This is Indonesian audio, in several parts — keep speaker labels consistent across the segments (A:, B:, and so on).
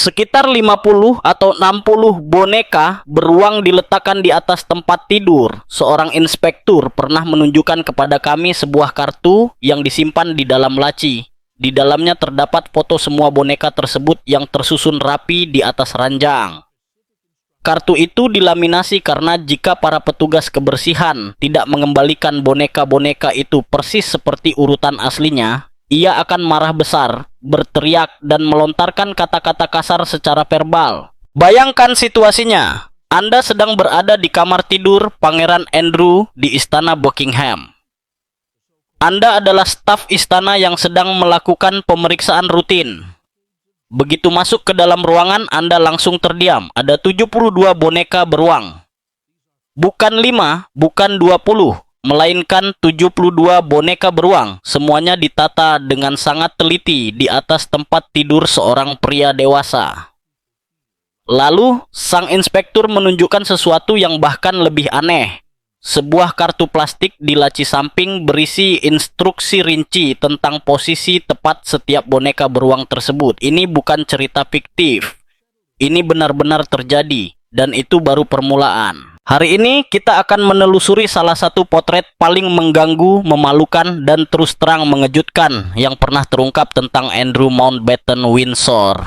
A: Sekitar 50 atau 60 boneka beruang diletakkan di atas tempat tidur. Seorang inspektur pernah menunjukkan kepada kami sebuah kartu yang disimpan di dalam laci. Di dalamnya terdapat foto semua boneka tersebut yang tersusun rapi di atas ranjang. Kartu itu dilaminasi karena jika para petugas kebersihan tidak mengembalikan boneka-boneka itu persis seperti urutan aslinya, ia akan marah besar, berteriak, dan melontarkan kata-kata kasar secara verbal. Bayangkan situasinya. Anda sedang berada di kamar tidur Pangeran Andrew di Istana Buckingham. Anda adalah staf istana yang sedang melakukan pemeriksaan rutin. Begitu masuk ke dalam ruangan, Anda langsung terdiam. Ada 72 boneka beruang. Bukan 5, bukan 20. Melainkan 72 boneka beruang. Semuanya ditata dengan sangat teliti di atas tempat tidur seorang pria dewasa. Lalu, sang inspektur menunjukkan sesuatu yang bahkan lebih aneh. Sebuah kartu plastik di laci samping berisi instruksi rinci tentang posisi tepat setiap boneka beruang tersebut. Ini bukan cerita fiktif. Ini benar-benar terjadi, dan itu baru permulaan. Hari ini kita akan menelusuri salah satu potret paling mengganggu, memalukan, dan terus terang mengejutkan yang pernah terungkap tentang Andrew Mountbatten Windsor.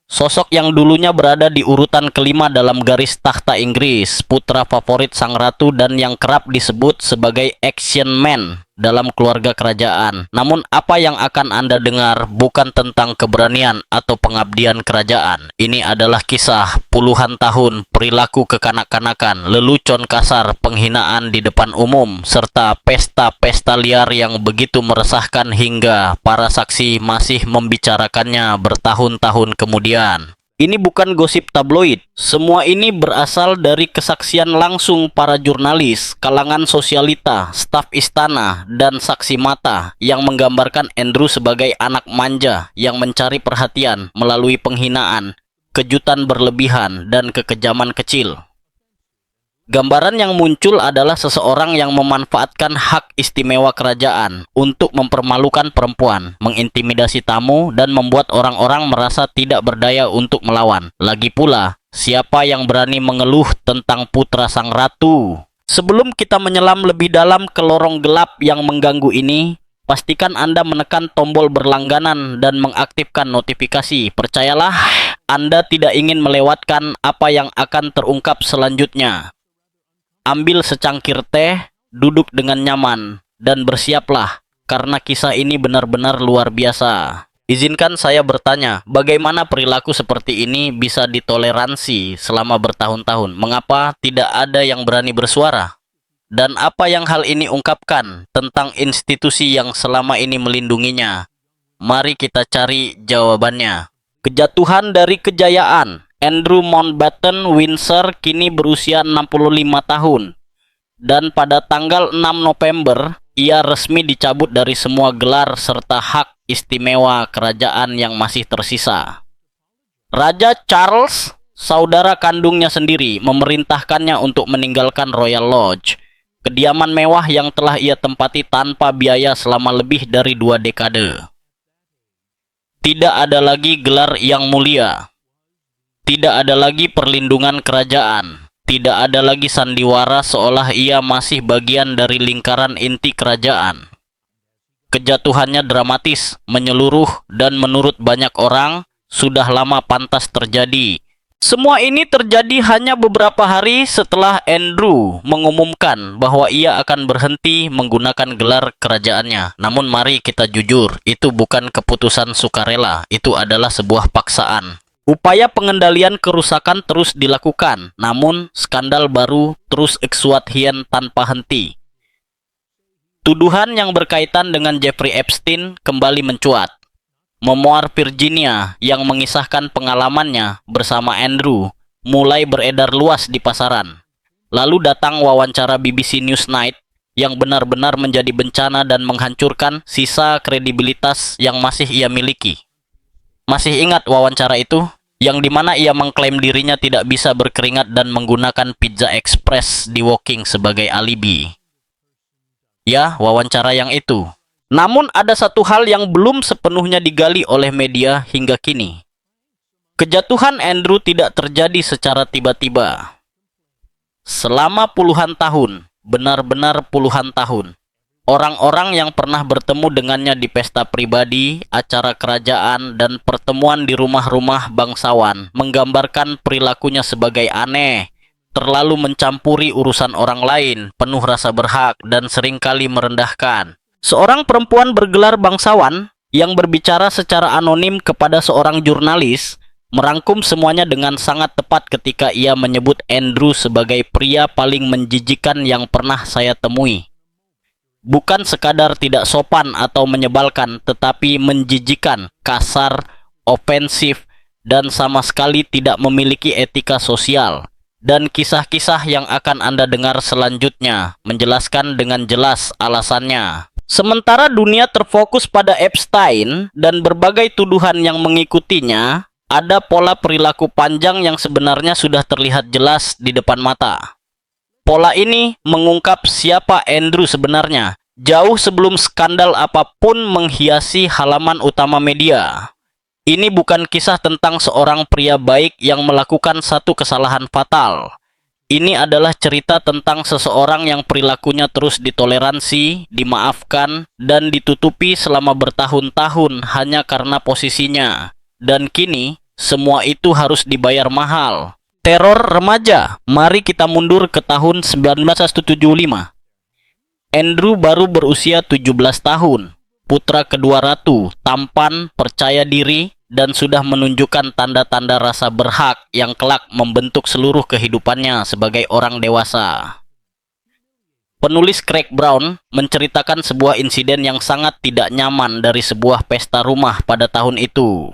A: Sosok yang dulunya berada di urutan kelima dalam garis takhta Inggris, putra favorit sang ratu dan yang kerap disebut sebagai action man dalam keluarga kerajaan. Namun apa yang akan Anda dengar bukan tentang keberanian atau pengabdian kerajaan. Ini adalah kisah puluhan tahun perilaku kekanak-kanakan, lelucon kasar, penghinaan di depan umum, serta pesta-pesta liar yang begitu meresahkan hingga para saksi masih membicarakannya bertahun-tahun kemudian. Ini bukan gosip tabloid. Semua ini berasal dari kesaksian langsung para jurnalis, kalangan sosialita, staf istana, dan saksi mata yang menggambarkan Andrew sebagai anak manja yang mencari perhatian melalui penghinaan, kejutan berlebihan, dan kekejaman kecil. Gambaran yang muncul adalah seseorang yang memanfaatkan hak istimewa kerajaan untuk mempermalukan perempuan, mengintimidasi tamu, dan membuat orang-orang merasa tidak berdaya untuk melawan. Lagi pula, siapa yang berani mengeluh tentang putra sang ratu? Sebelum kita menyelam lebih dalam ke lorong gelap yang mengganggu ini, pastikan Anda menekan tombol berlangganan dan mengaktifkan notifikasi. Percayalah, Anda tidak ingin melewatkan apa yang akan terungkap selanjutnya. Ambil secangkir teh, duduk dengan nyaman, dan bersiaplah, karena kisah ini benar-benar luar biasa. Izinkan saya bertanya, bagaimana perilaku seperti ini bisa ditoleransi selama bertahun-tahun? Mengapa tidak ada yang berani bersuara? Dan apa yang hal ini ungkapkan tentang institusi yang selama ini melindunginya? Mari kita cari jawabannya. Kejatuhan dari kejayaan. Andrew Mountbatten Windsor kini berusia 65 tahun. Dan pada tanggal 6 November, ia resmi dicabut dari semua gelar serta hak istimewa kerajaan yang masih tersisa. Raja Charles, saudara kandungnya sendiri, memerintahkannya untuk meninggalkan Royal Lodge, kediaman mewah yang telah ia tempati tanpa biaya selama lebih dari 2 dekade. Tidak ada lagi gelar yang mulia. Tidak ada lagi perlindungan kerajaan. Tidak ada lagi sandiwara seolah ia masih bagian dari lingkaran inti kerajaan. Kejatuhannya dramatis, menyeluruh, dan menurut banyak orang, sudah lama pantas terjadi. Semua ini terjadi hanya beberapa hari setelah Andrew mengumumkan bahwa ia akan berhenti menggunakan gelar kerajaannya. Namun mari kita jujur, itu bukan keputusan sukarela, itu adalah sebuah paksaan. Upaya pengendalian kerusakan terus dilakukan, namun skandal baru terus eksuat hien tanpa henti. Tuduhan yang berkaitan dengan Jeffrey Epstein kembali mencuat. Memoir Virginia yang mengisahkan pengalamannya bersama Andrew mulai beredar luas di pasaran. Lalu datang wawancara BBC Newsnight yang benar-benar menjadi bencana dan menghancurkan sisa kredibilitas yang masih ia miliki. Masih ingat wawancara itu? Yang dimana ia mengklaim dirinya tidak bisa berkeringat dan menggunakan Pizza Express di Woking sebagai alibi. Ya, wawancara yang itu. Namun ada satu hal yang belum sepenuhnya digali oleh media hingga kini. Kejatuhan Andrew tidak terjadi secara tiba-tiba. Selama puluhan tahun, benar-benar puluhan tahun, orang-orang yang pernah bertemu dengannya di pesta pribadi, acara kerajaan, dan pertemuan di rumah-rumah bangsawan menggambarkan perilakunya sebagai aneh, terlalu mencampuri urusan orang lain, penuh rasa berhak, dan seringkali merendahkan. Seorang perempuan bergelar bangsawan yang berbicara secara anonim kepada seorang jurnalis merangkum semuanya dengan sangat tepat ketika ia menyebut Andrew sebagai pria paling menjijikan yang pernah saya temui. Bukan sekadar tidak sopan atau menyebalkan, tetapi menjijikan, kasar, ofensif, dan sama sekali tidak memiliki etika sosial. Dan kisah-kisah yang akan Anda dengar selanjutnya menjelaskan dengan jelas alasannya. Sementara dunia terfokus pada Epstein dan berbagai tuduhan yang mengikutinya, ada pola perilaku panjang yang sebenarnya sudah terlihat jelas di depan mata. Pola ini mengungkap siapa Andrew sebenarnya, jauh sebelum skandal apapun menghiasi halaman utama media. Ini bukan kisah tentang seorang pria baik yang melakukan satu kesalahan fatal. Ini adalah cerita tentang seseorang yang perilakunya terus ditoleransi, dimaafkan, dan ditutupi selama bertahun-tahun hanya karena posisinya. Dan kini, semua itu harus dibayar mahal. Teror remaja. Mari kita mundur ke tahun 1975. Andrew baru berusia 17 tahun. Putra kedua ratu, tampan, percaya diri, dan sudah menunjukkan tanda-tanda rasa berhak yang kelak membentuk seluruh kehidupannya sebagai orang dewasa. Penulis Craig Brown menceritakan sebuah insiden yang sangat tidak nyaman dari sebuah pesta rumah pada tahun itu.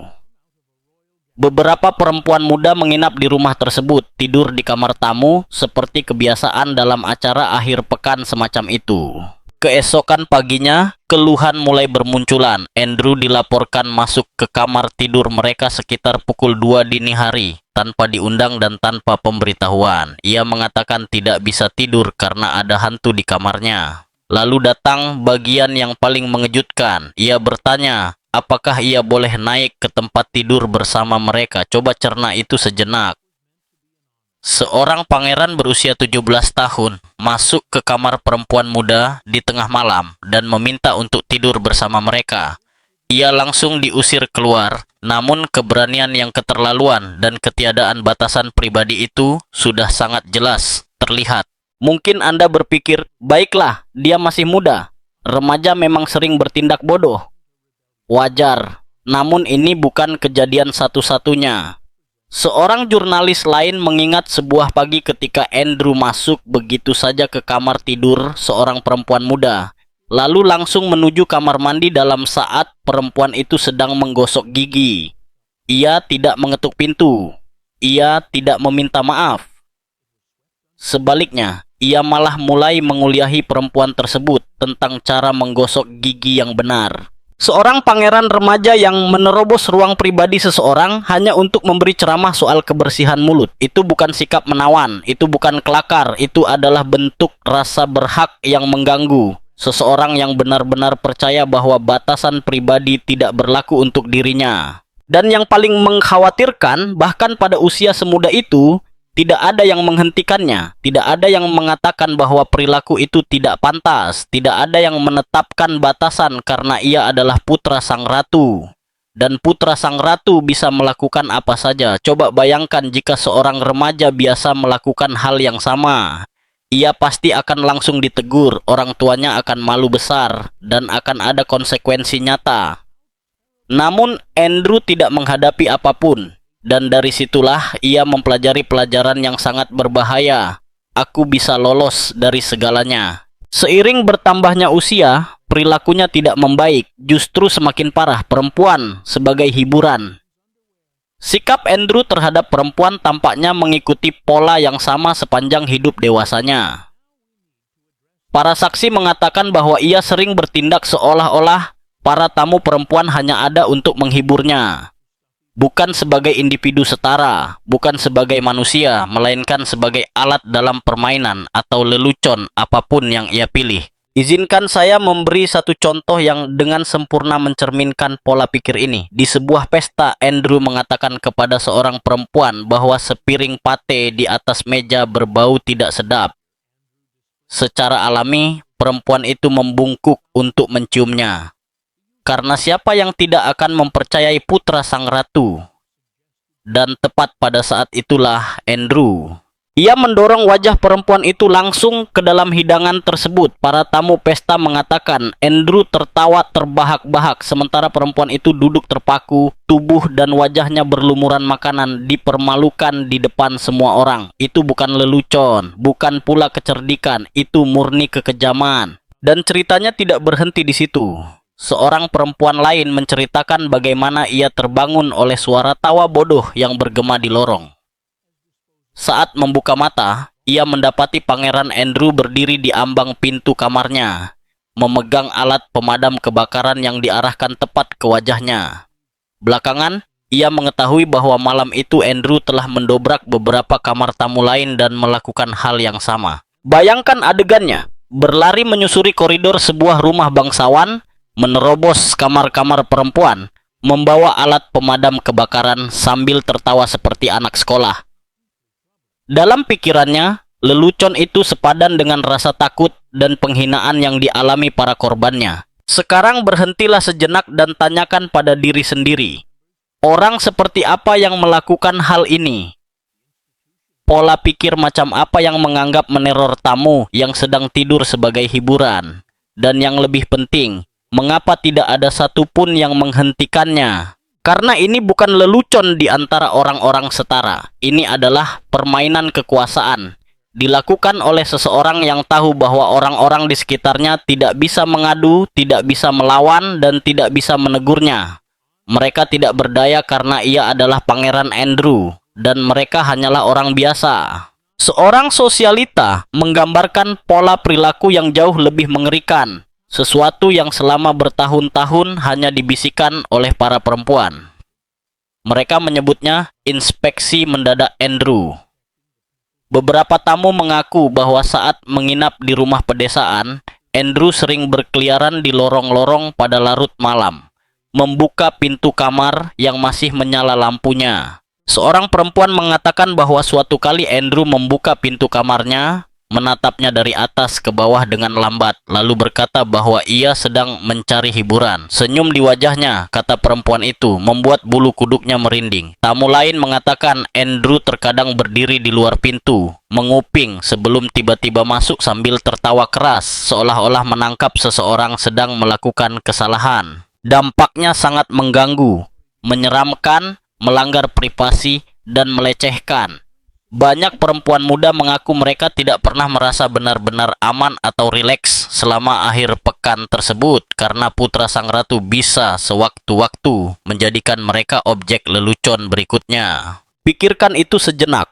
A: Beberapa perempuan muda menginap di rumah tersebut, tidur di kamar tamu seperti kebiasaan dalam acara akhir pekan semacam itu. Keesokan paginya, keluhan mulai bermunculan. Andrew dilaporkan masuk ke kamar tidur mereka sekitar pukul 2 dini hari, tanpa diundang dan tanpa pemberitahuan. Ia mengatakan tidak bisa tidur karena ada hantu di kamarnya. Lalu datang bagian yang paling mengejutkan. Ia bertanya, apakah ia boleh naik ke tempat tidur bersama mereka? Coba cerna itu sejenak. Seorang pangeran berusia 17 tahun masuk ke kamar perempuan muda di tengah malam dan meminta untuk tidur bersama mereka. Ia langsung diusir keluar, namun keberanian yang keterlaluan dan ketiadaan batasan pribadi itu sudah sangat jelas terlihat. Mungkin Anda berpikir, baiklah, dia masih muda. Remaja memang sering bertindak bodoh. Wajar, namun ini bukan kejadian satu-satunya. Seorang jurnalis lain mengingat sebuah pagi ketika Andrew masuk begitu saja ke kamar tidur seorang perempuan muda, lalu langsung menuju kamar mandi dalam saat perempuan itu sedang menggosok gigi. Ia tidak mengetuk pintu. Ia tidak meminta maaf. Sebaliknya, ia malah mulai menguliahi perempuan tersebut tentang cara menggosok gigi yang benar. Seorang pangeran remaja yang menerobos ruang pribadi seseorang hanya untuk memberi ceramah soal kebersihan mulut. Itu bukan sikap menawan, itu bukan kelakar, itu adalah bentuk rasa berhak yang mengganggu. Seseorang yang benar-benar percaya bahwa batasan pribadi tidak berlaku untuk dirinya. Dan yang paling mengkhawatirkan, bahkan pada usia semuda itu, tidak ada yang menghentikannya, tidak ada yang mengatakan bahwa perilaku itu tidak pantas, tidak ada yang menetapkan batasan karena ia adalah putra sang ratu. Dan putra sang ratu bisa melakukan apa saja. Coba bayangkan jika seorang remaja biasa melakukan hal yang sama. Ia pasti akan langsung ditegur, orang tuanya akan malu besar, dan akan ada konsekuensi nyata. Namun Andrew tidak menghadapi apapun. Dan dari situlah ia mempelajari pelajaran yang sangat berbahaya. Aku bisa lolos dari segalanya. Seiring bertambahnya usia, perilakunya tidak membaik, justru semakin parah. Perempuan sebagai hiburan. Sikap Andrew terhadap perempuan tampaknya mengikuti pola yang sama sepanjang hidup dewasanya. Para saksi mengatakan bahwa ia sering bertindak seolah-olah para tamu perempuan hanya ada untuk menghiburnya. Bukan sebagai individu setara, bukan sebagai manusia, melainkan sebagai alat dalam permainan atau lelucon apapun yang ia pilih. Izinkan saya memberi satu contoh yang dengan sempurna mencerminkan pola pikir ini. Di sebuah pesta, Andrew mengatakan kepada seorang perempuan bahwa sepiring pate di atas meja berbau tidak sedap. Secara alami, perempuan itu membungkuk untuk menciumnya. Karena siapa yang tidak akan mempercayai putra sang ratu? Dan tepat pada saat itulah Andrew. Ia mendorong wajah perempuan itu langsung ke dalam hidangan tersebut. Para tamu pesta mengatakan Andrew tertawa terbahak-bahak sementara perempuan itu duduk terpaku, tubuh dan wajahnya berlumuran makanan, dipermalukan di depan semua orang. Itu bukan lelucon, bukan pula kecerdikan, itu murni kekejaman. Dan ceritanya tidak berhenti di situ. Seorang perempuan lain menceritakan bagaimana ia terbangun oleh suara tawa bodoh yang bergema di lorong. Saat membuka mata, ia mendapati Pangeran Andrew berdiri di ambang pintu kamarnya, memegang alat pemadam kebakaran yang diarahkan tepat ke wajahnya. Belakangan, ia mengetahui bahwa malam itu Andrew telah mendobrak beberapa kamar tamu lain dan melakukan hal yang sama. Bayangkan adegannya, berlari menyusuri koridor sebuah rumah bangsawan, menerobos kamar-kamar perempuan, membawa alat pemadam kebakaran sambil tertawa seperti anak sekolah. Dalam pikirannya, lelucon itu sepadan dengan rasa takut dan penghinaan yang dialami para korbannya. Sekarang berhentilah sejenak dan tanyakan pada diri sendiri. Orang seperti apa yang melakukan hal ini? Pola pikir macam apa yang menganggap meneror tamu yang sedang tidur sebagai hiburan? Dan yang lebih penting, mengapa tidak ada satupun yang menghentikannya? Karena ini bukan lelucon di antara orang-orang setara. Ini adalah permainan kekuasaan. Dilakukan oleh seseorang yang tahu bahwa orang-orang di sekitarnya tidak bisa mengadu, tidak bisa melawan, dan tidak bisa menegurnya. Mereka tidak berdaya karena ia adalah Pangeran Andrew, dan mereka hanyalah orang biasa. Seorang sosialita menggambarkan pola perilaku yang jauh lebih mengerikan. Sesuatu yang selama bertahun-tahun hanya dibisikkan oleh para perempuan. Mereka menyebutnya inspeksi mendadak Andrew. Beberapa tamu mengaku bahwa saat menginap di rumah pedesaan, Andrew sering berkeliaran di lorong-lorong pada larut malam, membuka pintu kamar yang masih menyala lampunya. Seorang perempuan mengatakan bahwa suatu kali Andrew membuka pintu kamarnya, menatapnya dari atas ke bawah dengan lambat, lalu berkata bahwa ia sedang mencari hiburan. Senyum di wajahnya, kata perempuan itu, membuat bulu kuduknya merinding. Tamu lain mengatakan Andrew terkadang berdiri di luar pintu, menguping sebelum tiba-tiba masuk sambil tertawa keras, seolah-olah menangkap seseorang sedang melakukan kesalahan. Dampaknya sangat mengganggu, menyeramkan, melanggar privasi, dan melecehkan. Banyak perempuan muda mengaku mereka tidak pernah merasa benar-benar aman atau rileks selama akhir pekan tersebut karena putra sang ratu bisa sewaktu-waktu menjadikan mereka objek lelucon berikutnya. Pikirkan itu sejenak.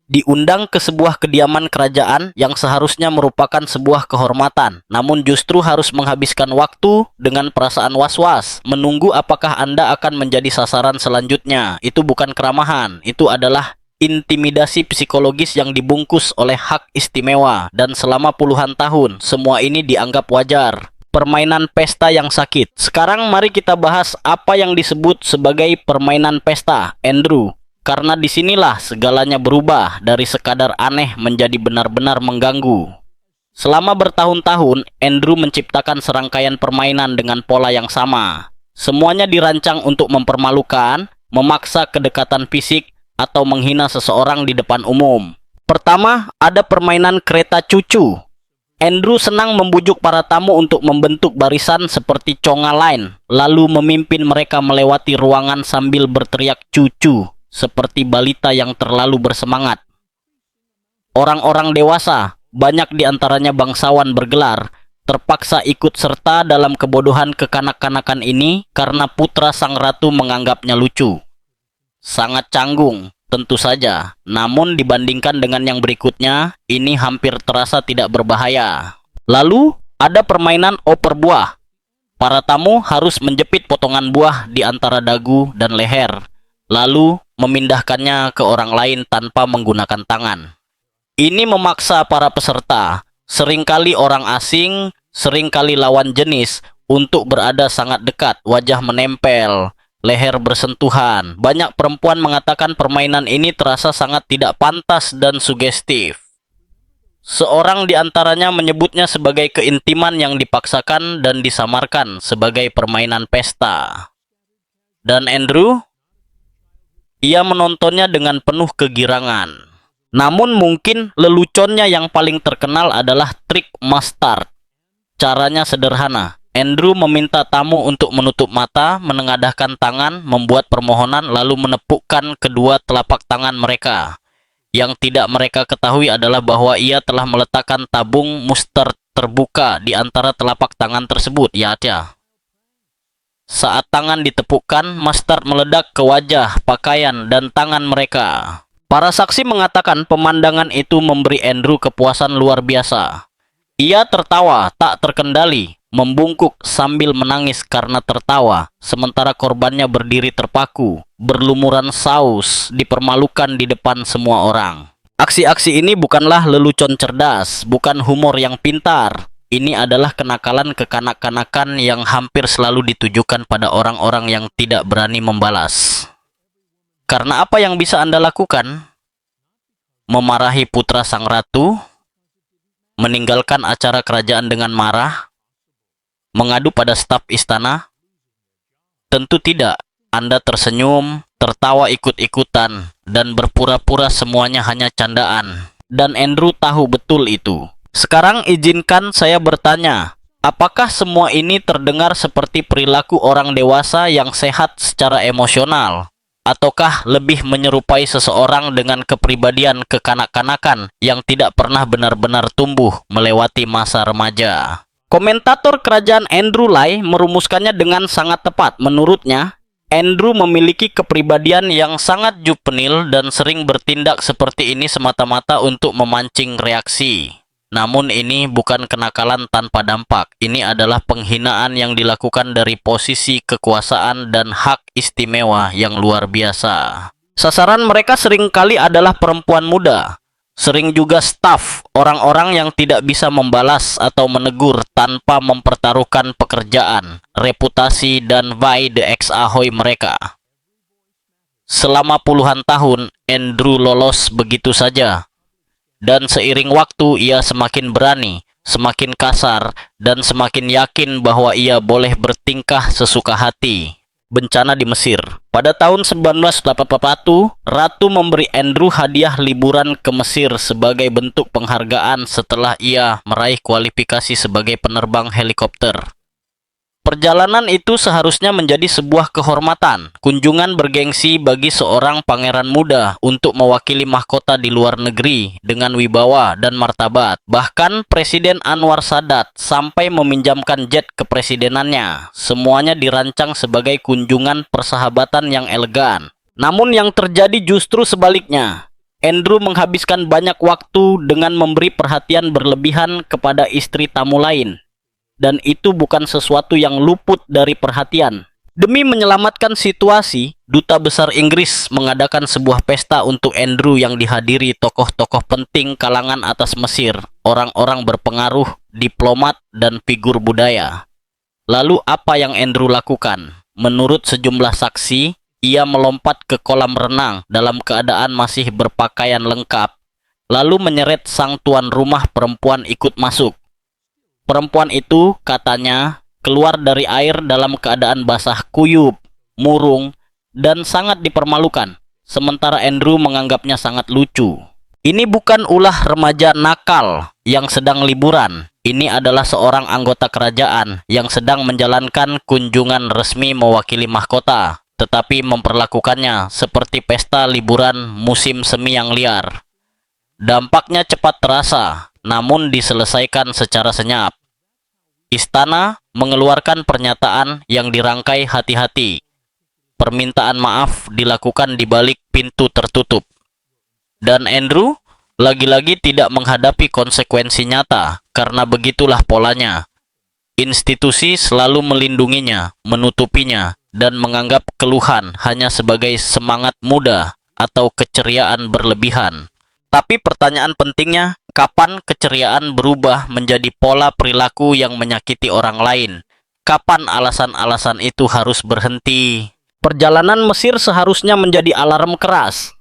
A: Diundang ke sebuah kediaman kerajaan yang seharusnya merupakan sebuah kehormatan, namun justru harus menghabiskan waktu dengan perasaan was-was, menunggu apakah Anda akan menjadi sasaran selanjutnya. Itu bukan keramahan, itu adalah intimidasi psikologis yang dibungkus oleh hak istimewa, dan selama puluhan tahun semua ini dianggap wajar. Permainan pesta yang sakit. Sekarang mari kita bahas apa yang disebut sebagai permainan pesta, Andrew. Karena disinilah segalanya berubah dari sekadar aneh menjadi benar-benar mengganggu. Selama bertahun-tahun, Andrew menciptakan serangkaian permainan dengan pola yang sama. Semuanya dirancang untuk mempermalukan, memaksa kedekatan fisik, atau menghina seseorang di depan umum. Pertama, ada permainan kereta cucu. Andrew senang membujuk para tamu untuk membentuk barisan seperti conga line, lalu memimpin mereka melewati ruangan sambil berteriak cucu, seperti balita yang terlalu bersemangat. Orang-orang dewasa, banyak di antaranya bangsawan bergelar, terpaksa ikut serta dalam kebodohan kekanak-kanakan ini karena putra sang ratu menganggapnya lucu. Sangat canggung, tentu saja. Namun dibandingkan dengan yang berikutnya, ini hampir terasa tidak berbahaya. Lalu, ada permainan oper buah. Para tamu harus menjepit potongan buah di antara dagu dan leher, lalu memindahkannya ke orang lain tanpa menggunakan tangan. Ini memaksa para peserta Seringkali orang asing, seringkali lawan jenis, untuk berada sangat dekat, wajah menempel, leher bersentuhan. Banyak perempuan mengatakan permainan ini terasa sangat tidak pantas dan sugestif. Seorang di antaranya menyebutnya sebagai keintiman yang dipaksakan dan disamarkan sebagai permainan pesta. Dan Andrew, ia menontonnya dengan penuh kegirangan. Namun mungkin leluconnya yang paling terkenal adalah trik mustard. Caranya sederhana. Andrew meminta tamu untuk menutup mata, menengadahkan tangan, membuat permohonan, lalu menepukkan kedua telapak tangan mereka. Yang tidak mereka ketahui adalah bahwa ia telah meletakkan tabung mustard terbuka di antara telapak tangan tersebut. Ya. Saat tangan ditepukkan, mustard meledak ke wajah, pakaian, dan tangan mereka. Para saksi mengatakan pemandangan itu memberi Andrew kepuasan luar biasa. Ia tertawa tak terkendali, membungkuk sambil menangis karena tertawa, sementara korbannya berdiri terpaku, berlumuran saus, dipermalukan di depan semua orang. Aksi-aksi ini bukanlah lelucon cerdas, bukan humor yang pintar. Ini adalah kenakalan kekanak-kanakan yang hampir selalu ditujukan pada orang-orang yang tidak berani membalas. Karena apa yang bisa Anda lakukan? Memarahi putra sang ratu? Meninggalkan acara kerajaan dengan marah? Mengadu pada staf istana? Tentu tidak. Anda tersenyum, tertawa ikut-ikutan, dan berpura-pura semuanya hanya candaan. Dan Andrew tahu betul itu. Sekarang izinkan saya bertanya, apakah semua ini terdengar seperti perilaku orang dewasa yang sehat secara emosional? Ataukah lebih menyerupai seseorang dengan kepribadian kekanak-kanakan yang tidak pernah benar-benar tumbuh melewati masa remaja? Komentator kerajaan Andrew Lai merumuskannya dengan sangat tepat. Menurutnya, Andrew memiliki kepribadian yang sangat juvenil dan sering bertindak seperti ini semata-mata untuk memancing reaksi. Namun ini bukan kenakalan tanpa dampak. Ini adalah penghinaan yang dilakukan dari posisi kekuasaan dan hak istimewa yang luar biasa. Sasaran mereka seringkali adalah perempuan muda. Sering juga staf, orang-orang yang tidak bisa membalas atau menegur tanpa mempertaruhkan pekerjaan, reputasi, dan vai de ex ahoy mereka. Selama puluhan tahun, Andrew lolos begitu saja. Dan seiring waktu, ia semakin berani, semakin kasar, dan semakin yakin bahwa ia boleh bertingkah sesuka hati. Bencana di Mesir. Pada tahun 1981, Ratu memberi Andrew hadiah liburan ke Mesir sebagai bentuk penghargaan setelah ia meraih kualifikasi sebagai penerbang helikopter. Perjalanan itu seharusnya menjadi sebuah kehormatan, kunjungan bergengsi bagi seorang pangeran muda untuk mewakili mahkota di luar negeri dengan wibawa dan martabat. Bahkan Presiden Anwar Sadat sampai meminjamkan jet kepresidenannya. Semuanya dirancang sebagai kunjungan persahabatan yang elegan. Namun yang terjadi justru sebaliknya. Andrew menghabiskan banyak waktu dengan memberi perhatian berlebihan kepada istri tamu lain. Dan itu bukan sesuatu yang luput dari perhatian. Demi menyelamatkan situasi, Duta Besar Inggris mengadakan sebuah pesta untuk Andrew yang dihadiri tokoh-tokoh penting kalangan atas Mesir, orang-orang berpengaruh, diplomat, dan figur budaya. Lalu apa yang Andrew lakukan? Menurut sejumlah saksi, ia melompat ke kolam renang dalam keadaan masih berpakaian lengkap, lalu menyeret sang tuan rumah perempuan ikut masuk. Perempuan itu, katanya, keluar dari air dalam keadaan basah kuyup, murung, dan sangat dipermalukan. Sementara Andrew menganggapnya sangat lucu. Ini bukan ulah remaja nakal yang sedang liburan. Ini adalah seorang anggota kerajaan yang sedang menjalankan kunjungan resmi mewakili mahkota, tetapi memperlakukannya seperti pesta liburan musim semi yang liar. Dampaknya cepat terasa, namun diselesaikan secara senyap. Istana mengeluarkan pernyataan yang dirangkai hati-hati. Permintaan maaf dilakukan di balik pintu tertutup. Dan Andrew lagi-lagi tidak menghadapi konsekuensi nyata, karena begitulah polanya. Institusi selalu melindunginya, menutupinya, dan menganggap keluhan hanya sebagai semangat muda atau keceriaan berlebihan. Tapi pertanyaan pentingnya, Kapan keceriaan berubah menjadi pola perilaku yang menyakiti orang lain? Kapan alasan-alasan itu harus berhenti? Perjalanan Mesir seharusnya menjadi alarm keras.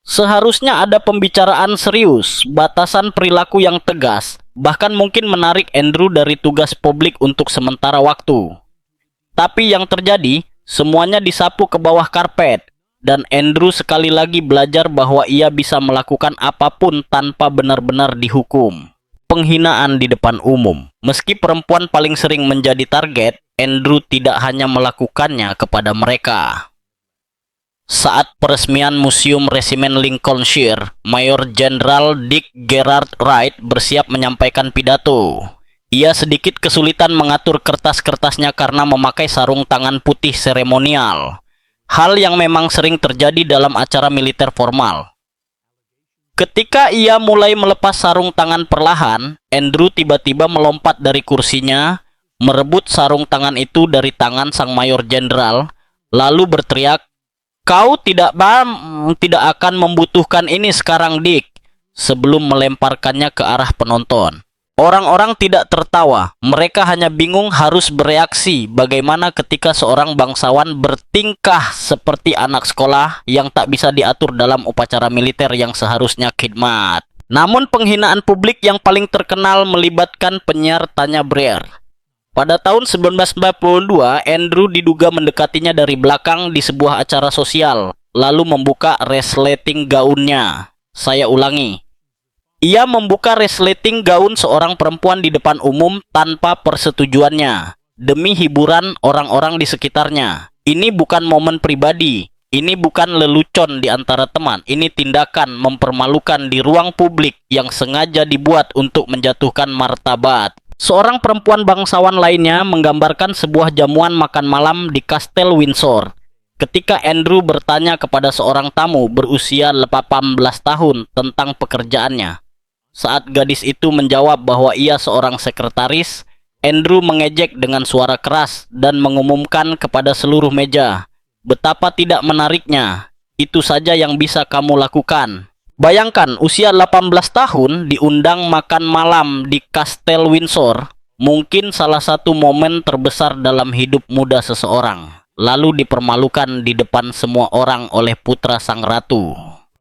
A: Seharusnya ada pembicaraan serius, batasan perilaku yang tegas, bahkan mungkin menarik Andrew dari tugas publik untuk sementara waktu. Tapi yang terjadi, semuanya disapu ke bawah karpet, dan Andrew sekali lagi belajar bahwa ia bisa melakukan apapun tanpa benar-benar dihukum. Penghinaan di depan umum. Meski perempuan paling sering menjadi target, Andrew tidak hanya melakukannya kepada mereka. Saat peresmian Museum Resimen Lincolnshire, Mayor Jenderal Dick Gerard Wright bersiap menyampaikan pidato. Ia sedikit kesulitan mengatur kertas-kertasnya karena memakai sarung tangan putih seremonial. Hal yang memang sering terjadi dalam acara militer formal. Ketika ia mulai melepas sarung tangan perlahan, Andrew tiba-tiba melompat dari kursinya, merebut sarung tangan itu dari tangan sang Mayor Jenderal, lalu berteriak, "Kau tidak akan membutuhkan ini sekarang, Dick," sebelum melemparkannya ke arah penonton. Orang-orang tidak tertawa, mereka hanya bingung harus bereaksi bagaimana ketika seorang bangsawan bertingkah seperti anak sekolah yang tak bisa diatur dalam upacara militer yang seharusnya khidmat. Namun penghinaan publik yang paling terkenal melibatkan penyiar Tanya Blair. Pada tahun 1942, Andrew diduga mendekatinya dari belakang di sebuah acara sosial, lalu membuka resleting gaunnya. Saya ulangi. Ia membuka resleting gaun seorang perempuan di depan umum tanpa persetujuannya, demi hiburan orang-orang di sekitarnya. Ini bukan momen pribadi, ini bukan lelucon di antara teman, ini tindakan mempermalukan di ruang publik yang sengaja dibuat untuk menjatuhkan martabat. Seorang perempuan bangsawan lainnya menggambarkan sebuah jamuan makan malam di Kastel Windsor. Ketika Andrew bertanya kepada seorang tamu berusia 18 tahun tentang pekerjaannya. Saat gadis itu menjawab bahwa ia seorang sekretaris, Andrew mengejek dengan suara keras dan mengumumkan kepada seluruh meja, "Betapa tidak menariknya, itu saja yang bisa kamu lakukan." Bayangkan, usia 18 tahun diundang makan malam di Kastel Windsor, mungkin salah satu momen terbesar dalam hidup muda seseorang, lalu dipermalukan di depan semua orang oleh putra sang ratu.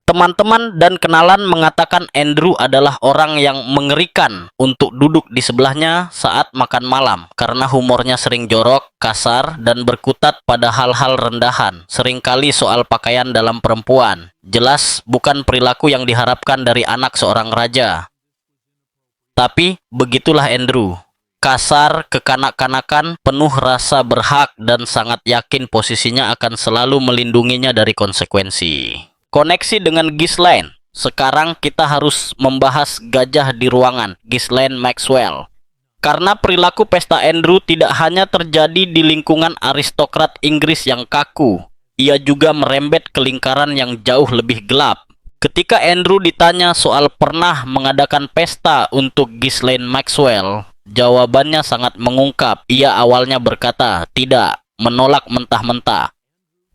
A: Teman-teman dan kenalan mengatakan Andrew adalah orang yang mengerikan untuk duduk di sebelahnya saat makan malam karena humornya sering jorok, kasar, dan berkutat pada hal-hal rendahan, seringkali soal pakaian dalam perempuan. Jelas bukan perilaku yang diharapkan dari anak seorang raja. Tapi begitulah Andrew. Kasar, kekanak-kanakan, penuh rasa berhak, dan sangat yakin posisinya akan selalu melindunginya dari konsekuensi. Koneksi dengan Ghislaine. Sekarang kita harus membahas gajah di ruangan, Ghislaine Maxwell. Karena perilaku pesta Andrew tidak hanya terjadi di lingkungan aristokrat Inggris yang kaku, ia juga merembet ke lingkaran yang jauh lebih gelap. Ketika Andrew ditanya soal pernah mengadakan pesta untuk Ghislaine Maxwell, jawabannya sangat mengungkap. Ia awalnya berkata tidak, menolak mentah-mentah.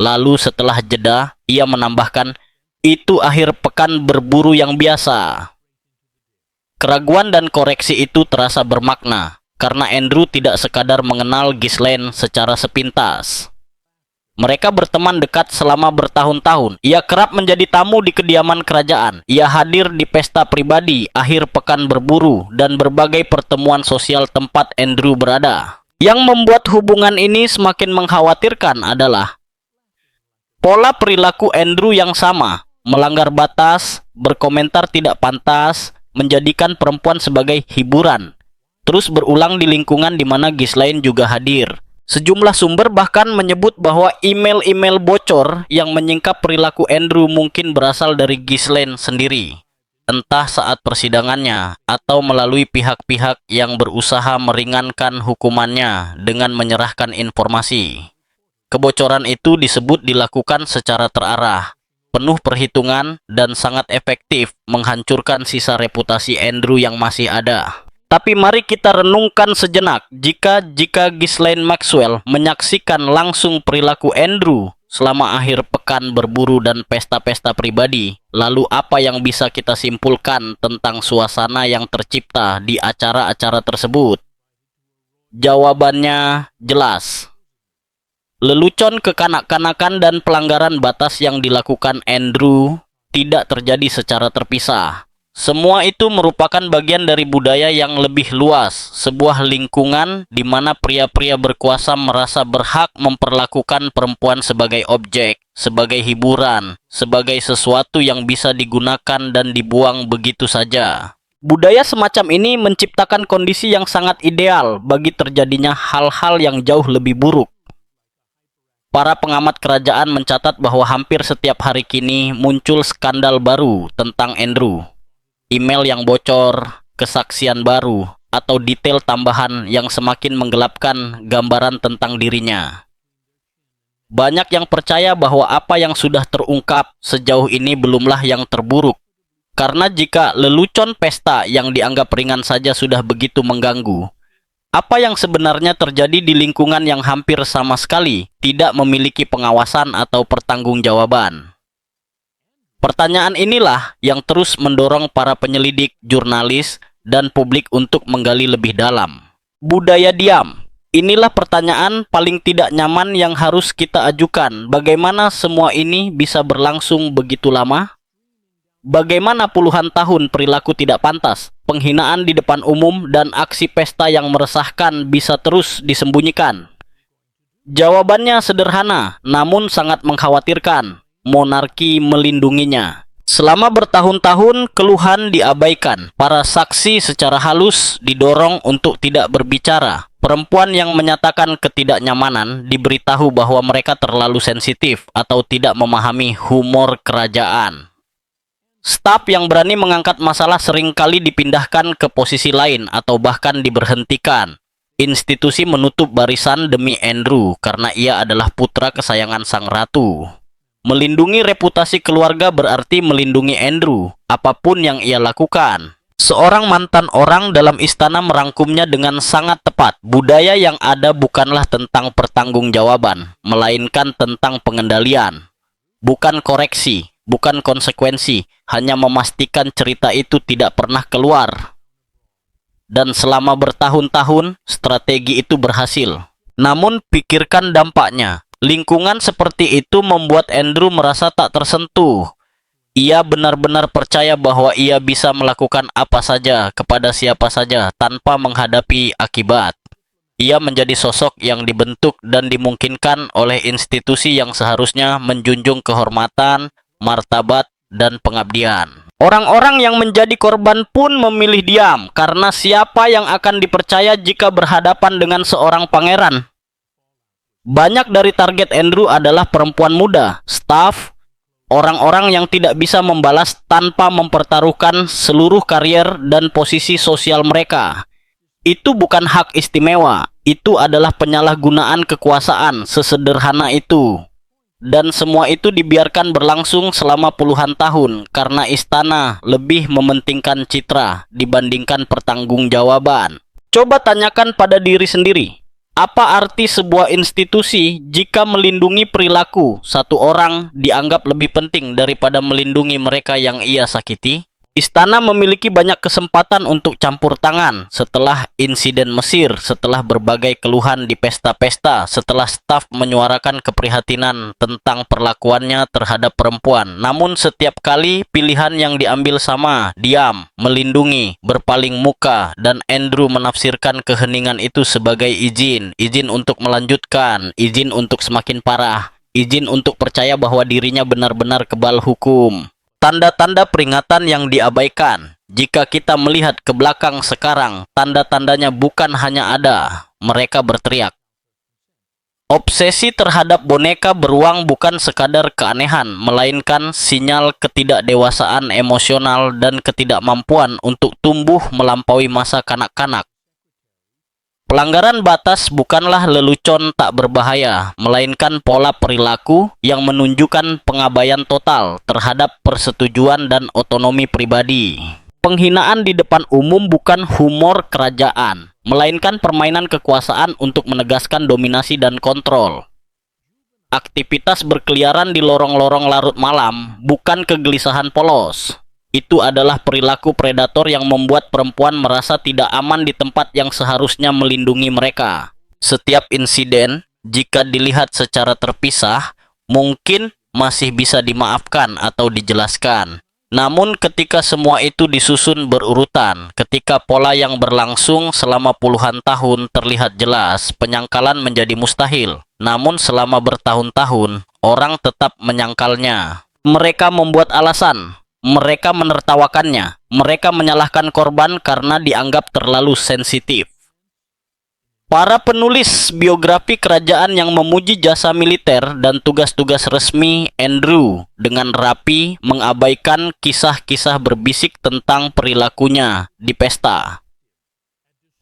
A: Lalu setelah jeda, ia menambahkan, "Itu akhir pekan berburu yang biasa." Keraguan dan koreksi itu terasa bermakna, karena Andrew tidak sekadar mengenal Ghislaine secara sepintas. Mereka berteman dekat selama bertahun-tahun. Ia kerap menjadi tamu di kediaman kerajaan. Ia hadir di pesta pribadi, akhir pekan berburu, dan berbagai pertemuan sosial tempat Andrew berada. Yang membuat hubungan ini semakin mengkhawatirkan adalah pola perilaku Andrew yang sama, melanggar batas, berkomentar tidak pantas, menjadikan perempuan sebagai hiburan, terus berulang di lingkungan di mana Ghislaine juga hadir. Sejumlah sumber bahkan menyebut bahwa email-email bocor yang menyingkap perilaku Andrew mungkin berasal dari Ghislaine sendiri, entah saat persidangannya atau melalui pihak-pihak yang berusaha meringankan hukumannya dengan menyerahkan informasi. Kebocoran itu disebut dilakukan secara terarah, penuh perhitungan, dan sangat efektif menghancurkan sisa reputasi Andrew yang masih ada. Tapi mari kita renungkan sejenak, jika Ghislaine Maxwell menyaksikan langsung perilaku Andrew, selama akhir pekan berburu dan pesta-pesta pribadi. Lalu apa yang bisa kita simpulkan tentang suasana yang tercipta di acara-acara tersebut? Jawabannya jelas. Lelucon kekanak-kanakan dan pelanggaran batas yang dilakukan Andrew tidak terjadi secara terpisah. Semua itu merupakan bagian dari budaya yang lebih luas, sebuah lingkungan di mana pria-pria berkuasa merasa berhak memperlakukan perempuan sebagai objek, sebagai hiburan, sebagai sesuatu yang bisa digunakan dan dibuang begitu saja. Budaya semacam ini menciptakan kondisi yang sangat ideal bagi terjadinya hal-hal yang jauh lebih buruk. Para pengamat kerajaan mencatat bahwa hampir setiap hari kini muncul skandal baru tentang Andrew. Email yang bocor, kesaksian baru, atau detail tambahan yang semakin menggelapkan gambaran tentang dirinya. Banyak yang percaya bahwa apa yang sudah terungkap sejauh ini belumlah yang terburuk. Karena jika lelucon pesta yang dianggap ringan saja sudah begitu mengganggu, apa yang sebenarnya terjadi di lingkungan yang hampir sama sekali tidak memiliki pengawasan atau pertanggungjawaban? Pertanyaan inilah yang terus mendorong para penyelidik, jurnalis, dan publik untuk menggali lebih dalam. Budaya diam. Inilah pertanyaan paling tidak nyaman yang harus kita ajukan. Bagaimana semua ini bisa berlangsung begitu lama? Bagaimana puluhan tahun perilaku tidak pantas, penghinaan di depan umum, dan aksi pesta yang meresahkan bisa terus disembunyikan? Jawabannya sederhana, namun sangat mengkhawatirkan. Monarki melindunginya. Selama bertahun-tahun, keluhan diabaikan. Para saksi secara halus didorong untuk tidak berbicara. Perempuan yang menyatakan ketidaknyamanan diberitahu bahwa mereka terlalu sensitif atau tidak memahami humor kerajaan. Staf yang berani mengangkat masalah seringkali dipindahkan ke posisi lain atau bahkan diberhentikan. Institusi menutup barisan demi Andrew karena ia adalah putra kesayangan sang ratu. Melindungi reputasi keluarga berarti melindungi Andrew, apapun yang ia lakukan. Seorang mantan orang dalam istana merangkumnya dengan sangat tepat. Budaya yang ada bukanlah tentang pertanggungjawaban, melainkan tentang pengendalian. Bukan koreksi, bukan konsekuensi, hanya memastikan cerita itu tidak pernah keluar. Dan selama bertahun-tahun, strategi itu berhasil. Namun pikirkan dampaknya. Lingkungan seperti itu membuat Andrew merasa tak tersentuh. Ia benar-benar percaya bahwa ia bisa melakukan apa saja kepada siapa saja tanpa menghadapi akibat. Ia menjadi sosok yang dibentuk dan dimungkinkan oleh institusi yang seharusnya menjunjung kehormatan, martabat, dan pengabdian. Orang-orang yang menjadi korban pun memilih diam, karena siapa yang akan dipercaya jika berhadapan dengan seorang pangeran? Banyak dari target Andrew adalah perempuan muda, staf, orang-orang yang tidak bisa membalas tanpa mempertaruhkan seluruh karier dan posisi sosial mereka. Itu bukan hak istimewa, itu adalah penyalahgunaan kekuasaan, sesederhana itu. Dan semua itu dibiarkan berlangsung selama puluhan tahun karena istana lebih mementingkan citra dibandingkan pertanggungjawaban. Coba tanyakan pada diri sendiri, apa arti sebuah institusi jika melindungi perilaku satu orang dianggap lebih penting daripada melindungi mereka yang ia sakiti? Istana memiliki banyak kesempatan untuk campur tangan setelah insiden Mesir, setelah berbagai keluhan di pesta-pesta, setelah staf menyuarakan keprihatinan tentang perlakuannya terhadap perempuan. Namun setiap kali pilihan yang diambil sama, diam, melindungi, berpaling muka, dan Andrew menafsirkan keheningan itu sebagai izin untuk melanjutkan, izin untuk semakin parah, izin untuk percaya bahwa dirinya benar-benar kebal hukum. Tanda-tanda peringatan yang diabaikan. Jika kita melihat ke belakang sekarang, tanda-tandanya bukan hanya ada, mereka berteriak. Obsesi terhadap boneka beruang bukan sekadar keanehan, melainkan sinyal ketidakdewasaan emosional dan ketidakmampuan untuk tumbuh melampaui masa kanak-kanak. Pelanggaran batas bukanlah lelucon tak berbahaya, melainkan pola perilaku yang menunjukkan pengabaian total terhadap persetujuan dan otonomi pribadi. Penghinaan di depan umum bukan humor kerajaan, melainkan permainan kekuasaan untuk menegaskan dominasi dan kontrol. Aktivitas berkeliaran di lorong-lorong larut malam bukan kegelisahan polos. Itu adalah perilaku predator yang membuat perempuan merasa tidak aman di tempat yang seharusnya melindungi mereka. Setiap insiden, jika dilihat secara terpisah, mungkin masih bisa dimaafkan atau dijelaskan. Namun ketika semua itu disusun berurutan, ketika pola yang berlangsung selama puluhan tahun terlihat jelas, penyangkalan menjadi mustahil. Namun selama bertahun-tahun, orang tetap menyangkalnya. Mereka membuat alasan, mereka menertawakannya, mereka menyalahkan korban karena dianggap terlalu sensitif. Para penulis biografi kerajaan yang memuji jasa militer dan tugas-tugas resmi Andrew dengan rapi mengabaikan kisah-kisah berbisik tentang perilakunya di pesta.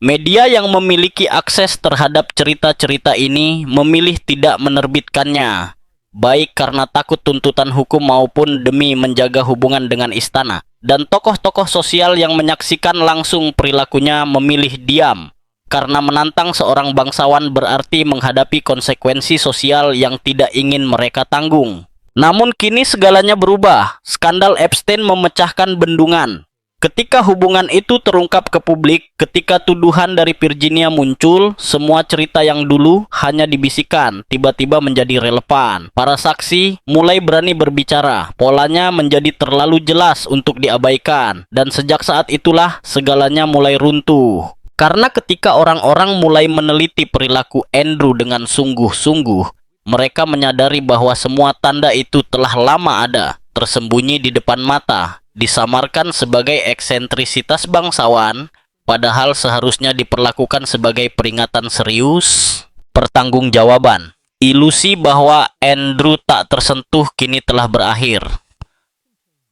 A: Media yang memiliki akses terhadap cerita-cerita ini memilih tidak menerbitkannya, baik karena takut tuntutan hukum maupun demi menjaga hubungan dengan istana. Dan tokoh-tokoh sosial yang menyaksikan langsung perilakunya memilih diam. Karena menantang seorang bangsawan berarti menghadapi konsekuensi sosial yang tidak ingin mereka tanggung. Namun kini segalanya berubah. Skandal Epstein memecahkan bendungan. Ketika hubungan itu terungkap ke publik, ketika tuduhan dari Virginia muncul, semua cerita yang dulu hanya dibisikkan, tiba-tiba menjadi relevan. Para saksi mulai berani berbicara, polanya menjadi terlalu jelas untuk diabaikan. Dan sejak saat itulah segalanya mulai runtuh. Karena ketika orang-orang mulai meneliti perilaku Andrew dengan sungguh-sungguh, mereka menyadari bahwa semua tanda itu telah lama ada, tersembunyi di depan mata, disamarkan sebagai eksentrisitas bangsawan, padahal seharusnya diperlakukan sebagai peringatan serius, pertanggungjawaban. Ilusi bahwa Andrew tak tersentuh kini telah berakhir.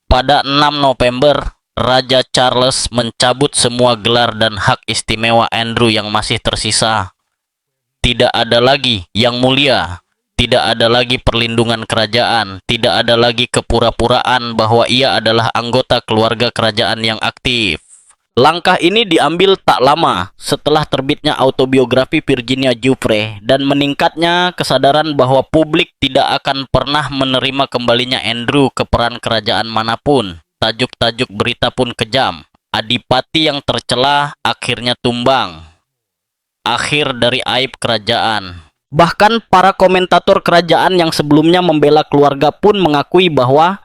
A: Pada 6 November, Raja Charles mencabut semua gelar dan hak istimewa Andrew yang masih tersisa. Tidak ada lagi yang mulia, tidak ada lagi perlindungan kerajaan, tidak ada lagi kepura-puraan bahwa ia adalah anggota keluarga kerajaan yang aktif. Langkah ini diambil tak lama setelah terbitnya autobiografi Virginia Giuffre dan meningkatnya kesadaran bahwa publik tidak akan pernah menerima kembalinya Andrew ke peran kerajaan manapun. Tajuk-tajuk berita pun kejam. Adipati yang tercela akhirnya tumbang. Akhir dari aib kerajaan. Bahkan para komentator kerajaan yang sebelumnya membela keluarga pun mengakui bahwa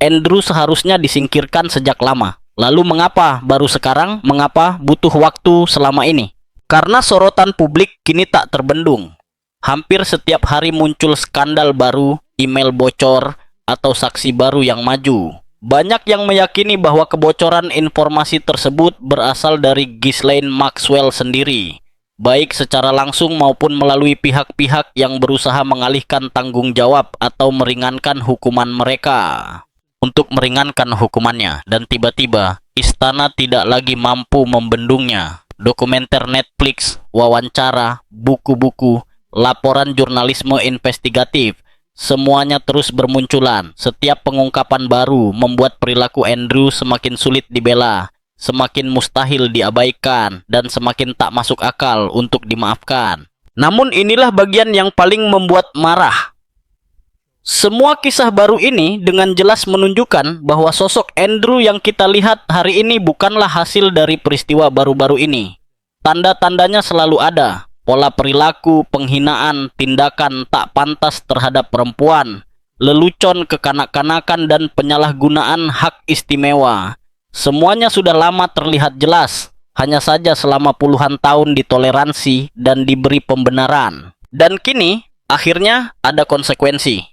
A: Andrew seharusnya disingkirkan sejak lama. Lalu mengapa baru sekarang? Mengapa butuh waktu selama ini? Karena sorotan publik kini tak terbendung. Hampir setiap hari muncul skandal baru, email bocor, atau saksi baru yang maju. Banyak yang meyakini bahwa kebocoran informasi tersebut berasal dari Ghislaine Maxwell sendiri, baik secara langsung maupun melalui pihak-pihak yang berusaha mengalihkan tanggung jawab atau meringankan hukuman mereka. Untuk meringankan hukumannya, dan tiba-tiba istana tidak lagi mampu membendungnya. Dokumenter Netflix, wawancara, buku-buku, laporan jurnalisme investigatif, semuanya terus bermunculan. Setiap pengungkapan baru membuat perilaku Andrew semakin sulit dibela, semakin mustahil diabaikan, dan semakin tak masuk akal untuk dimaafkan. Namun inilah bagian yang paling membuat marah. Semua kisah baru ini dengan jelas menunjukkan bahwa sosok Andrew yang kita lihat hari ini bukanlah hasil dari peristiwa baru-baru ini. Tanda-tandanya selalu ada. Pola perilaku, penghinaan, tindakan tak pantas terhadap perempuan, lelucon kekanak-kanakan dan penyalahgunaan hak istimewa. Semuanya sudah lama terlihat jelas, hanya saja selama puluhan tahun ditoleransi dan diberi pembenaran. Dan kini, akhirnya ada konsekuensi.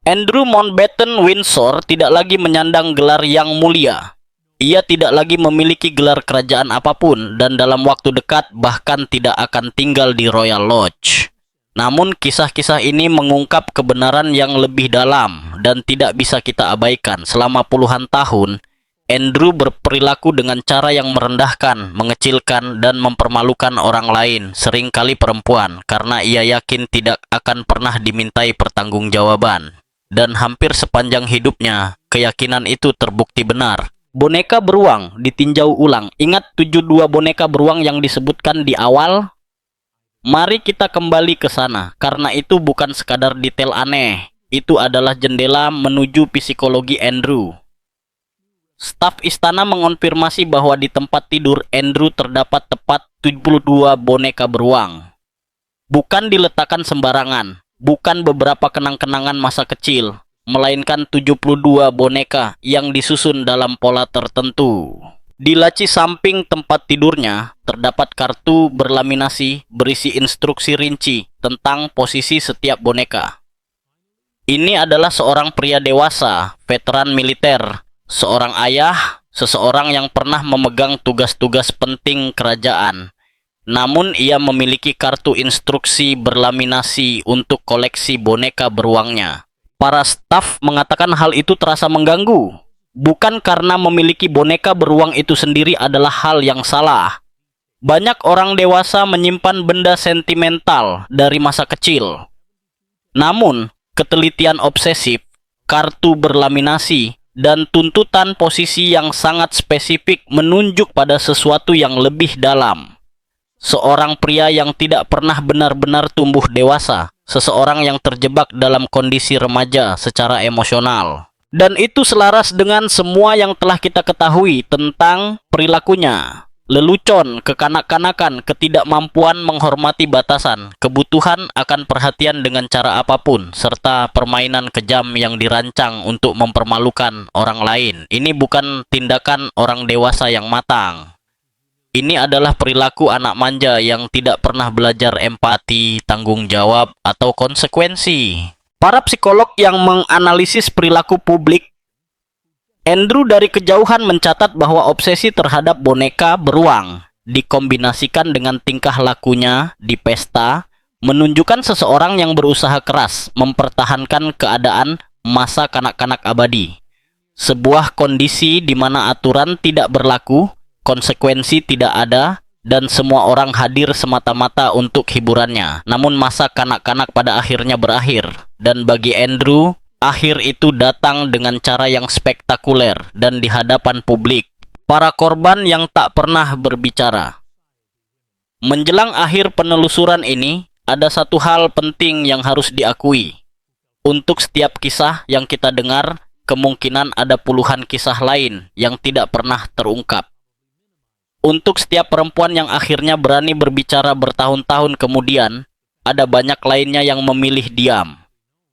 A: Andrew Mountbatten Windsor tidak lagi menyandang gelar yang mulia. Ia tidak lagi memiliki gelar kerajaan apapun dan dalam waktu dekat bahkan tidak akan tinggal di Royal Lodge. Namun kisah-kisah ini mengungkap kebenaran yang lebih dalam dan tidak bisa kita abaikan. Selama puluhan tahun, Andrew berperilaku dengan cara yang merendahkan, mengecilkan, dan mempermalukan orang lain, seringkali perempuan, karena ia yakin tidak akan pernah dimintai pertanggungjawaban. Dan hampir sepanjang hidupnya, keyakinan itu terbukti benar. Boneka beruang ditinjau ulang. Ingat 72 boneka beruang yang disebutkan di awal? Mari kita kembali ke sana, karena itu bukan sekadar detail aneh. Itu adalah jendela menuju psikologi Andrew. Staf istana mengonfirmasi bahwa di tempat tidur Andrew terdapat tepat 72 boneka beruang. Bukan diletakkan sembarangan, bukan beberapa kenang-kenangan masa kecil, melainkan 72 boneka yang disusun dalam pola tertentu. Di laci samping tempat tidurnya, terdapat kartu berlaminasi berisi instruksi rinci tentang posisi setiap boneka. Ini adalah seorang pria dewasa, veteran militer, seorang ayah, seseorang yang pernah memegang tugas-tugas penting kerajaan. Namun ia memiliki kartu instruksi berlaminasi untuk koleksi boneka beruangnya. Para staf mengatakan hal itu terasa mengganggu. Bukan karena memiliki boneka beruang itu sendiri adalah hal yang salah. Banyak orang dewasa menyimpan benda sentimental dari masa kecil. Namun, ketelitian obsesif, kartu berlaminasi, dan tuntutan posisi yang sangat spesifik menunjuk pada sesuatu yang lebih dalam. Seorang pria yang tidak pernah benar-benar tumbuh dewasa, seseorang yang terjebak dalam kondisi remaja secara emosional. Dan itu selaras dengan semua yang telah kita ketahui tentang perilakunya. Lelucon, kekanak-kanakan, ketidakmampuan menghormati batasan, kebutuhan akan perhatian dengan cara apapun, serta permainan kejam yang dirancang untuk mempermalukan orang lain. Ini bukan tindakan orang dewasa yang matang. Ini adalah perilaku anak manja yang tidak pernah belajar empati, tanggung jawab, atau konsekuensi. Para psikolog yang menganalisis perilaku publik, Andrew dari kejauhan mencatat bahwa obsesi terhadap boneka beruang dikombinasikan dengan tingkah lakunya di pesta menunjukkan seseorang yang berusaha keras mempertahankan keadaan masa kanak-kanak abadi. Sebuah kondisi di mana aturan tidak berlaku, konsekuensi tidak ada, dan semua orang hadir semata-mata untuk hiburannya. Namun masa kanak-kanak pada akhirnya berakhir. Dan bagi Andrew, akhir itu datang dengan cara yang spektakuler dan di hadapan publik. Para korban yang tak pernah berbicara. Menjelang akhir penelusuran ini, ada satu hal penting yang harus diakui. Untuk setiap kisah yang kita dengar, kemungkinan ada puluhan kisah lain yang tidak pernah terungkap. Untuk setiap perempuan yang akhirnya berani berbicara bertahun-tahun kemudian, ada banyak lainnya yang memilih diam.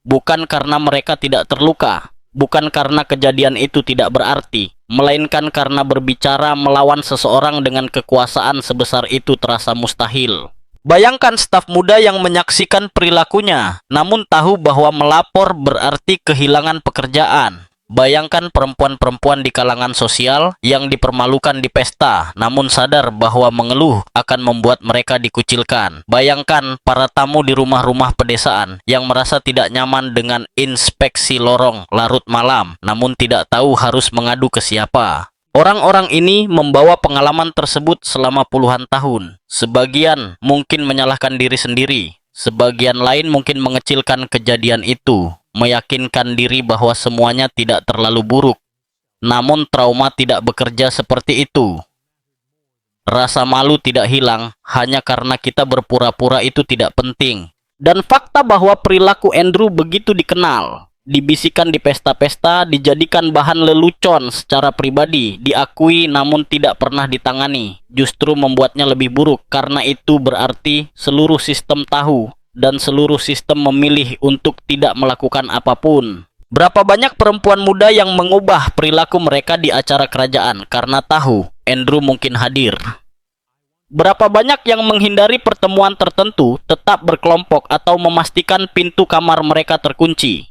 A: Bukan karena mereka tidak terluka, bukan karena kejadian itu tidak berarti, melainkan karena berbicara melawan seseorang dengan kekuasaan sebesar itu terasa mustahil. Bayangkan staf muda yang menyaksikan perilakunya, namun tahu bahwa melapor berarti kehilangan pekerjaan. Bayangkan perempuan-perempuan di kalangan sosial yang dipermalukan di pesta, namun sadar bahwa mengeluh akan membuat mereka dikucilkan. Bayangkan para tamu di rumah-rumah pedesaan yang merasa tidak nyaman dengan inspeksi lorong larut malam, namun tidak tahu harus mengadu ke siapa. Orang-orang ini membawa pengalaman tersebut selama puluhan tahun. Sebagian mungkin menyalahkan diri sendiri, sebagian lain mungkin mengecilkan kejadian itu, meyakinkan diri bahwa semuanya tidak terlalu buruk. Namun trauma tidak bekerja seperti itu. Rasa malu tidak hilang hanya karena kita berpura-pura itu tidak penting. Dan fakta bahwa perilaku Andrew begitu dikenal, dibisikkan di pesta-pesta, dijadikan bahan lelucon secara pribadi, diakui namun tidak pernah ditangani, justru membuatnya lebih buruk. Karena itu berarti seluruh sistem tahu dan seluruh sistem memilih untuk tidak melakukan apapun. Berapa banyak perempuan muda yang mengubah perilaku mereka di acara kerajaan karena tahu Andrew mungkin hadir? Berapa banyak yang menghindari pertemuan tertentu, tetap berkelompok atau memastikan pintu kamar mereka terkunci?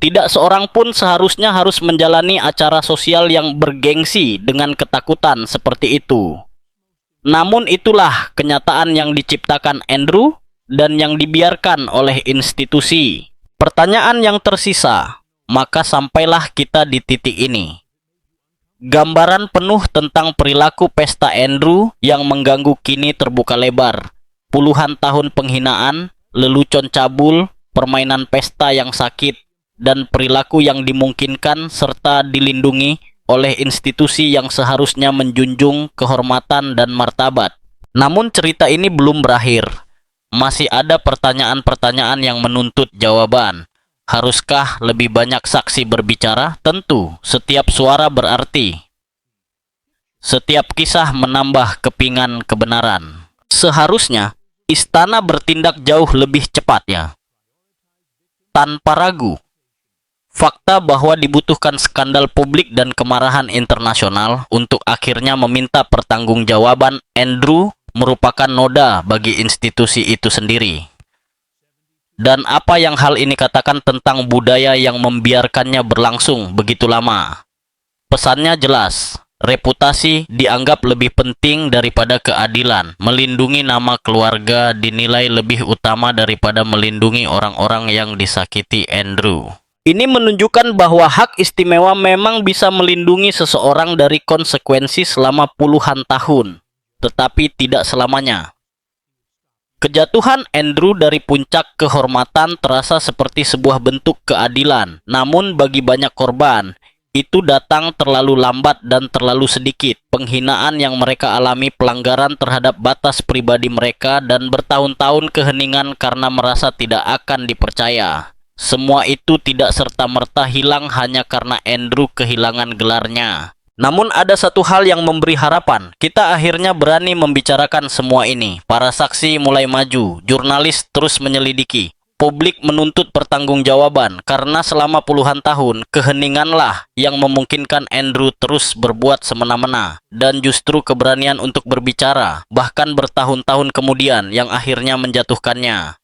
A: Tidak seorang pun seharusnya harus menjalani acara sosial yang bergengsi dengan ketakutan seperti itu. Namun itulah kenyataan yang diciptakan Andrew dan yang dibiarkan oleh institusi. Pertanyaan yang tersisa, maka sampailah kita di titik ini. Gambaran penuh tentang perilaku pesta Andrew yang mengganggu kini terbuka lebar. Puluhan tahun penghinaan, lelucon cabul, permainan pesta yang sakit, dan perilaku yang dimungkinkan serta dilindungi oleh institusi yang seharusnya menjunjung kehormatan dan martabat. Namun cerita ini belum berakhir. masih ada pertanyaan-pertanyaan yang menuntut jawaban. Haruskah lebih banyak saksi berbicara? Tentu, setiap suara berarti. Setiap kisah menambah kepingan kebenaran. Seharusnya, istana bertindak jauh lebih cepat ya. Tanpa ragu, fakta bahwa dibutuhkan skandal publik dan kemarahan internasional untuk akhirnya meminta pertanggungjawaban Andrew merupakan noda bagi institusi itu sendiri. Dan apa yang hal ini katakan tentang budaya yang membiarkannya berlangsung begitu lama? Pesannya jelas. Reputasi dianggap lebih penting daripada keadilan. Melindungi nama keluarga dinilai lebih utama daripada melindungi orang-orang yang disakiti Andrew. Ini menunjukkan bahwa hak istimewa memang bisa melindungi seseorang dari konsekuensi selama puluhan tahun, tetapi tidak selamanya. Kejatuhan Andrew dari puncak kehormatan terasa seperti sebuah bentuk keadilan, namun bagi banyak korban, itu datang terlalu lambat dan terlalu sedikit. Penghinaan yang mereka alami, pelanggaran terhadap batas pribadi mereka, dan bertahun-tahun keheningan karena merasa tidak akan dipercaya. Semua itu tidak serta-merta hilang hanya karena Andrew kehilangan gelarnya. Namun ada satu hal yang memberi harapan. Kita akhirnya berani membicarakan semua ini. Para saksi mulai maju, jurnalis terus menyelidiki. Publik menuntut pertanggungjawaban karena selama puluhan tahun keheninganlah yang memungkinkan Andrew terus berbuat semena-mena, dan justru keberanian untuk berbicara bahkan bertahun-tahun kemudian yang akhirnya menjatuhkannya.